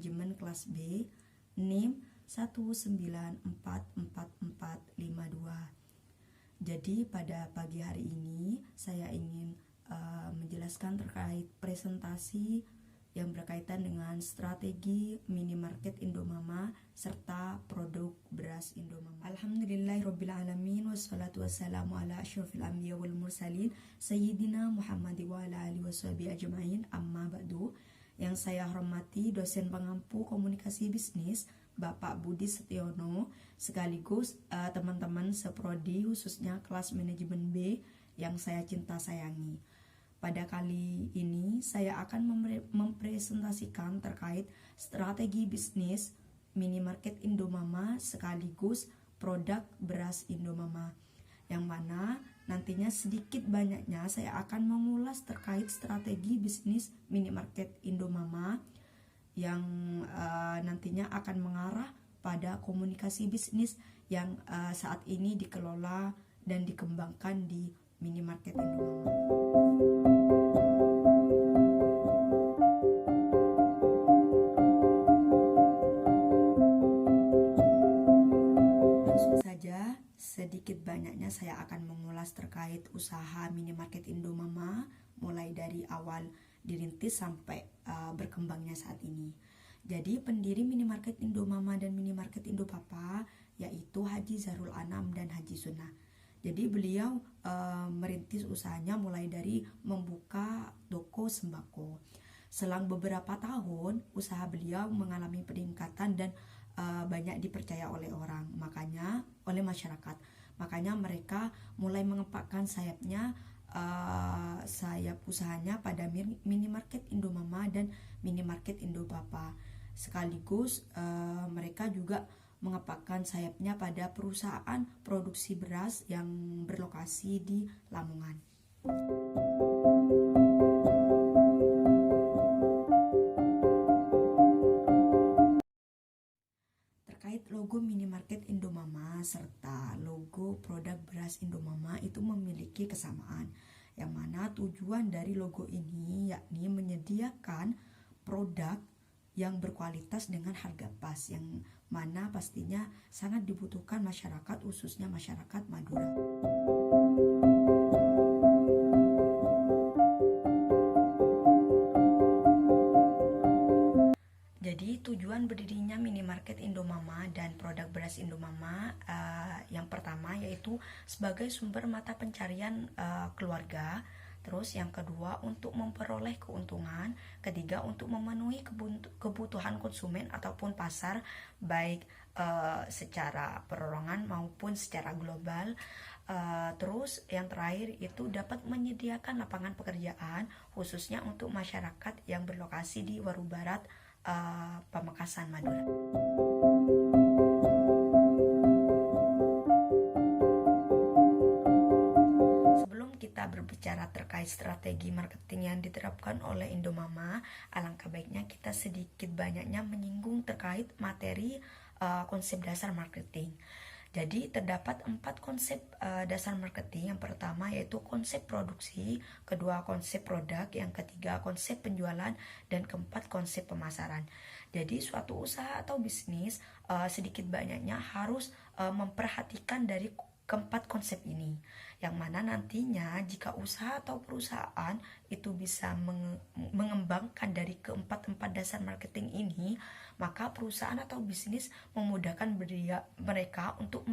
Manajemen kelas B, NIM 1944452. Jadi pada pagi hari ini saya ingin menjelaskan terkait presentasi yang berkaitan dengan strategi minimarket Indomama serta produk beras Indomama. Alhamdulillahirrabbilalamin, wassalatu wassalamu ala asyrafil anbiya wal mursalin Sayyidina Muhammad wa ala alihi washabihi ajma'in, amma ba'du. Yang saya hormati dosen pengampu komunikasi bisnis Bapak Budi Setiono, sekaligus teman-teman seprodi khususnya kelas manajemen B yang saya cinta sayangi. Pada kali ini saya akan mempresentasikan terkait strategi bisnis minimarket Indomama sekaligus produk beras Indomama, yang mana nantinya sedikit banyaknya saya akan mengulas terkait strategi bisnis minimarket Indomama yang nantinya akan mengarah pada komunikasi bisnis yang saat ini dikelola dan dikembangkan di minimarket Indomama. Langsung saja, sedikit banyaknya saya akan mengulas terkait usaha minimarket Indomama mulai dari awal dirintis sampai berkembangnya saat ini. Jadi pendiri minimarket Indomama dan minimarket Indopapa yaitu Haji Zahrul Anam dan Haji Sunnah. Jadi beliau merintis usahanya mulai dari membuka toko sembako. Selang beberapa tahun usaha beliau mengalami peningkatan dan banyak dipercaya oleh orang, makanya oleh masyarakat. Makanya mereka mulai mengepakkan sayapnya, sayap usahanya pada minimarket Indomama dan minimarket Indopapa. Sekaligus mereka juga mengepakkan sayapnya pada perusahaan produksi beras yang berlokasi di Lamongan. Terkait logo minimarket Indomama serta logo produk beras Indomama itu memiliki kesamaan, yang mana tujuan dari logo ini yakni menyediakan produk yang berkualitas dengan harga pas, yang mana pastinya sangat dibutuhkan masyarakat, khususnya masyarakat Madura. Jadi tujuan berdirinya minimarket Indomama dan produk beras Indomama yang pertama yaitu sebagai sumber mata pencarian keluarga. Terus yang kedua untuk memperoleh keuntungan, ketiga untuk memenuhi kebutuhan konsumen ataupun pasar baik secara perorangan maupun secara global. Terus yang terakhir itu dapat menyediakan lapangan pekerjaan khususnya untuk masyarakat yang berlokasi di Waru Barat, Pamekasan, Madura. Kita berbicara terkait strategi marketing yang diterapkan oleh Indomama, alangkah baiknya kita sedikit banyaknya menyinggung terkait materi konsep dasar marketing. Jadi terdapat 4 konsep dasar marketing. Yang pertama yaitu konsep produksi, kedua konsep produk, yang ketiga konsep penjualan, dan keempat konsep pemasaran. Jadi suatu usaha atau bisnis sedikit banyaknya harus memperhatikan dari keempat konsep ini, yang mana nantinya jika usaha atau perusahaan itu bisa mengembangkan dari keempat dasar marketing ini, maka perusahaan atau bisnis memudahkan mereka untuk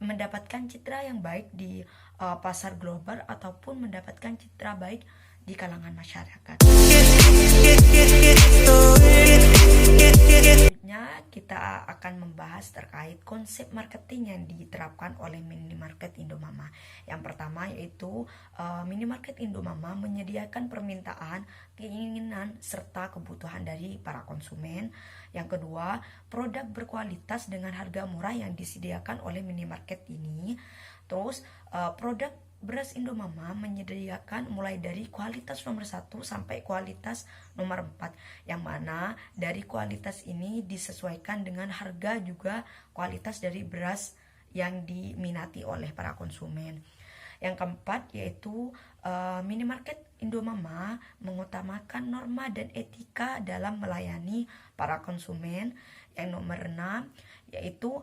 mendapatkan citra yang baik di pasar global ataupun mendapatkan citra baik di kalangan masyarakat. Selanjutnya kita akan membahas terkait konsep marketing yang diterapkan oleh minimarket Indomama. Yang pertama yaitu minimarket Indomama menyediakan permintaan, keinginan, serta kebutuhan dari para konsumen. Yang kedua, produk berkualitas dengan harga murah yang disediakan oleh minimarket ini. Terus produk beras Indomama menyediakan mulai dari kualitas nomor 1 sampai kualitas nomor 4, yang mana dari kualitas ini disesuaikan dengan harga juga kualitas dari beras yang diminati oleh para konsumen. Yang keempat yaitu minimarket Indomama mengutamakan norma dan etika dalam melayani para konsumen. Yang nomor 6 yaitu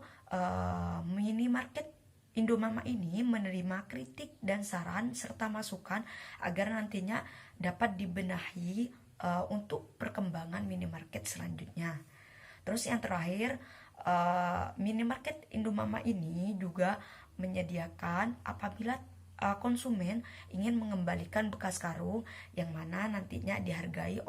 minimarket Indomama ini menerima kritik dan saran serta masukan agar nantinya dapat dibenahi untuk perkembangan minimarket selanjutnya. Terus yang terakhir, minimarket Indomama ini juga menyediakan apabila konsumen ingin mengembalikan bekas karung yang mana nantinya dihargai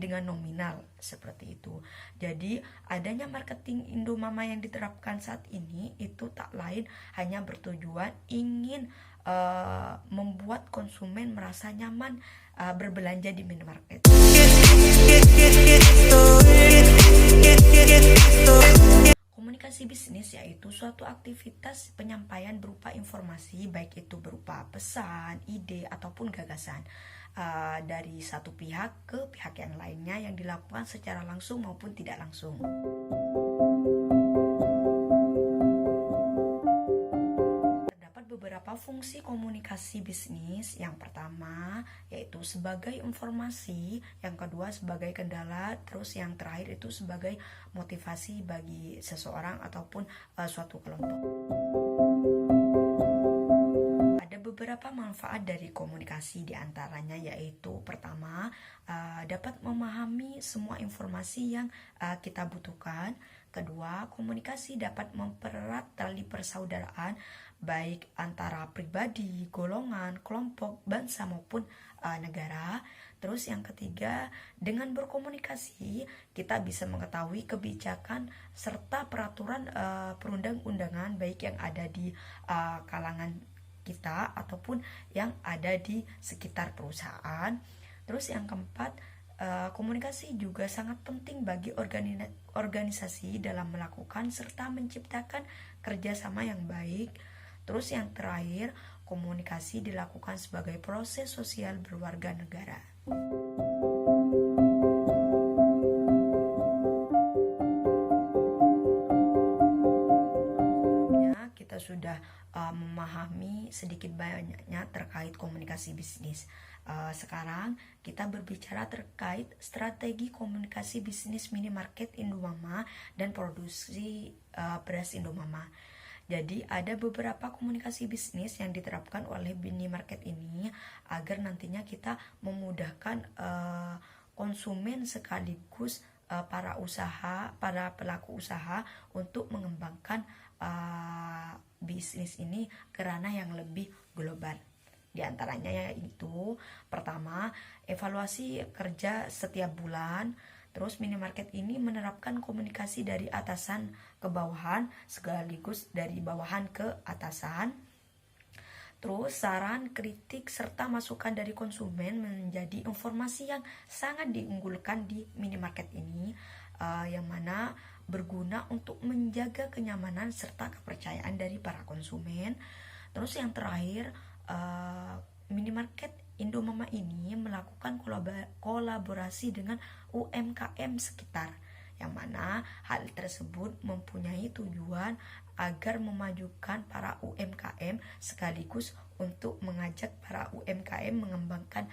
dengan nominal seperti itu. Jadi adanya marketing Indomama yang diterapkan saat ini itu tak lain hanya bertujuan ingin membuat konsumen merasa nyaman berbelanja di minimarket. Komunikasi bisnis yaitu suatu aktivitas penyampaian berupa informasi, baik itu berupa pesan, ide, ataupun gagasan dari satu pihak ke pihak yang lainnya yang dilakukan secara langsung maupun tidak langsung. Terdapat beberapa fungsi komunikasi bisnis. Yang pertama yaitu sebagai informasi, yang kedua sebagai kendala, terus yang terakhir itu sebagai motivasi bagi seseorang ataupun suatu kelompok. Ada beberapa manfaat dari komunikasi, diantaranya yaitu pertama, dapat memahami semua informasi yang kita butuhkan. Kedua, komunikasi dapat mempererat tali persaudaraan baik antara pribadi, golongan, kelompok, bangsa maupun negara. Terus yang ketiga, dengan berkomunikasi kita bisa mengetahui kebijakan serta peraturan perundang-undangan baik yang ada di kalangan kita ataupun yang ada di sekitar perusahaan. Terus yang keempat, komunikasi juga sangat penting bagi organisasi dalam melakukan serta menciptakan kerjasama yang baik. Terus yang terakhir, komunikasi dilakukan sebagai proses sosial berwarga negara. Kita sudah memahami sedikit banyaknya terkait komunikasi bisnis. Sekarang kita berbicara terkait strategi komunikasi bisnis minimarket Indomama dan produksi beras Indomama. Jadi ada beberapa komunikasi bisnis yang diterapkan oleh minimarket ini agar nantinya kita memudahkan konsumen sekaligus para pelaku usaha untuk mengembangkan bisnis ini ke ranah yang lebih global. Di antaranya yaitu pertama, evaluasi kerja setiap bulan. Terus minimarket ini menerapkan komunikasi dari atasan ke bawahan sekaligus dari bawahan ke atasan. Terus saran, kritik, serta masukan dari konsumen menjadi informasi yang sangat diunggulkan di minimarket ini, yang mana berguna untuk menjaga kenyamanan serta kepercayaan dari para konsumen. Terus yang terakhir, minimarket Indomama ini melakukan kolaborasi dengan UMKM sekitar, yang mana hal tersebut mempunyai tujuan agar memajukan para UMKM sekaligus untuk mengajak para UMKM mengembangkan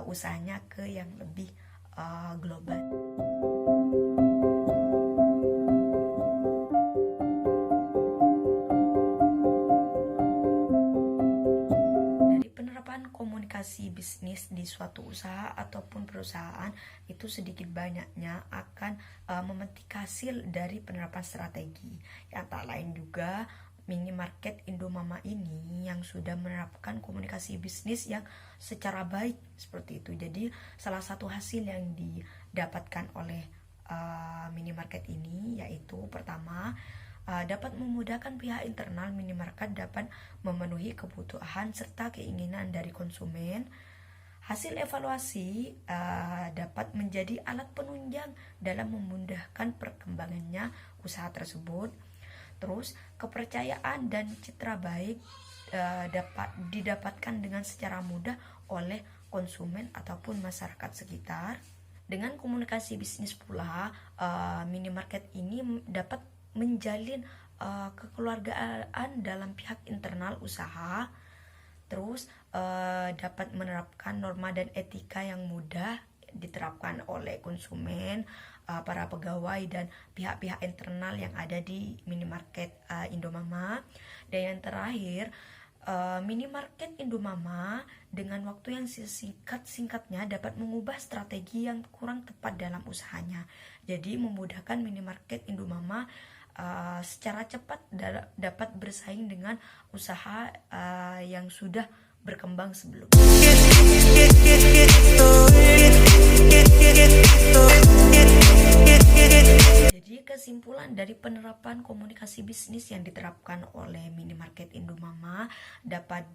usahanya ke yang lebih global. Komunikasi bisnis di suatu usaha ataupun perusahaan itu sedikit banyaknya akan memetik hasil dari penerapan strategi, yang tak lain juga minimarket Indomama ini yang sudah menerapkan komunikasi bisnis yang secara baik seperti itu. Jadi salah satu hasil yang didapatkan oleh minimarket ini yaitu pertama, dapat memudahkan pihak internal minimarket dapat memenuhi kebutuhan serta keinginan dari konsumen. Hasil evaluasi dapat menjadi alat penunjang dalam memudahkan perkembangannya usaha tersebut. Terus kepercayaan dan citra baik dapat didapatkan dengan secara mudah oleh konsumen ataupun masyarakat sekitar. Dengan komunikasi bisnis pula, minimarket ini dapat menjalin kekeluargaan dalam pihak internal usaha. Terus dapat menerapkan norma dan etika yang mudah diterapkan oleh konsumen, para pegawai dan pihak-pihak internal yang ada di minimarket Indomama. Dan yang terakhir, minimarket Indomama dengan waktu yang singkat-singkatnya dapat mengubah strategi yang kurang tepat dalam usahanya. Jadi memudahkan minimarket Indomama secara cepat dapat bersaing dengan usaha yang sudah berkembang sebelumnya. Jadi kesimpulan dari penerapan komunikasi bisnis yang diterapkan oleh minimarket Indomama dapat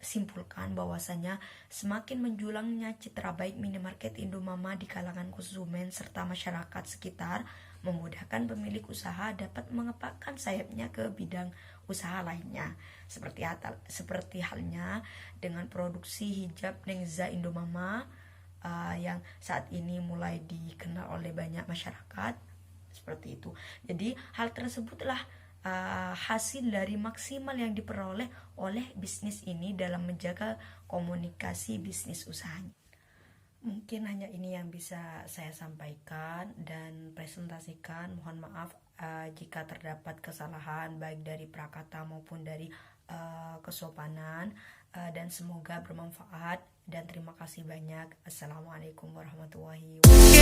disimpulkan bahwasanya semakin menjulangnya citra baik minimarket Indomama di kalangan konsumen serta masyarakat sekitar, memudahkan pemilik usaha dapat mengepakkan sayapnya ke bidang usaha lainnya, seperti halnya dengan produksi hijab Nengza Indomama yang saat ini mulai dikenal oleh banyak masyarakat, seperti itu. Jadi hal tersebutlah hasil dari maksimal yang diperoleh oleh bisnis ini dalam menjaga komunikasi bisnis usahanya. Mungkin hanya ini yang bisa saya sampaikan dan presentasikan. Mohon maaf jika terdapat kesalahan baik dari prakata maupun dari kesopanan, dan semoga bermanfaat dan terima kasih banyak. Assalamualaikum warahmatullahi wabarakatuh.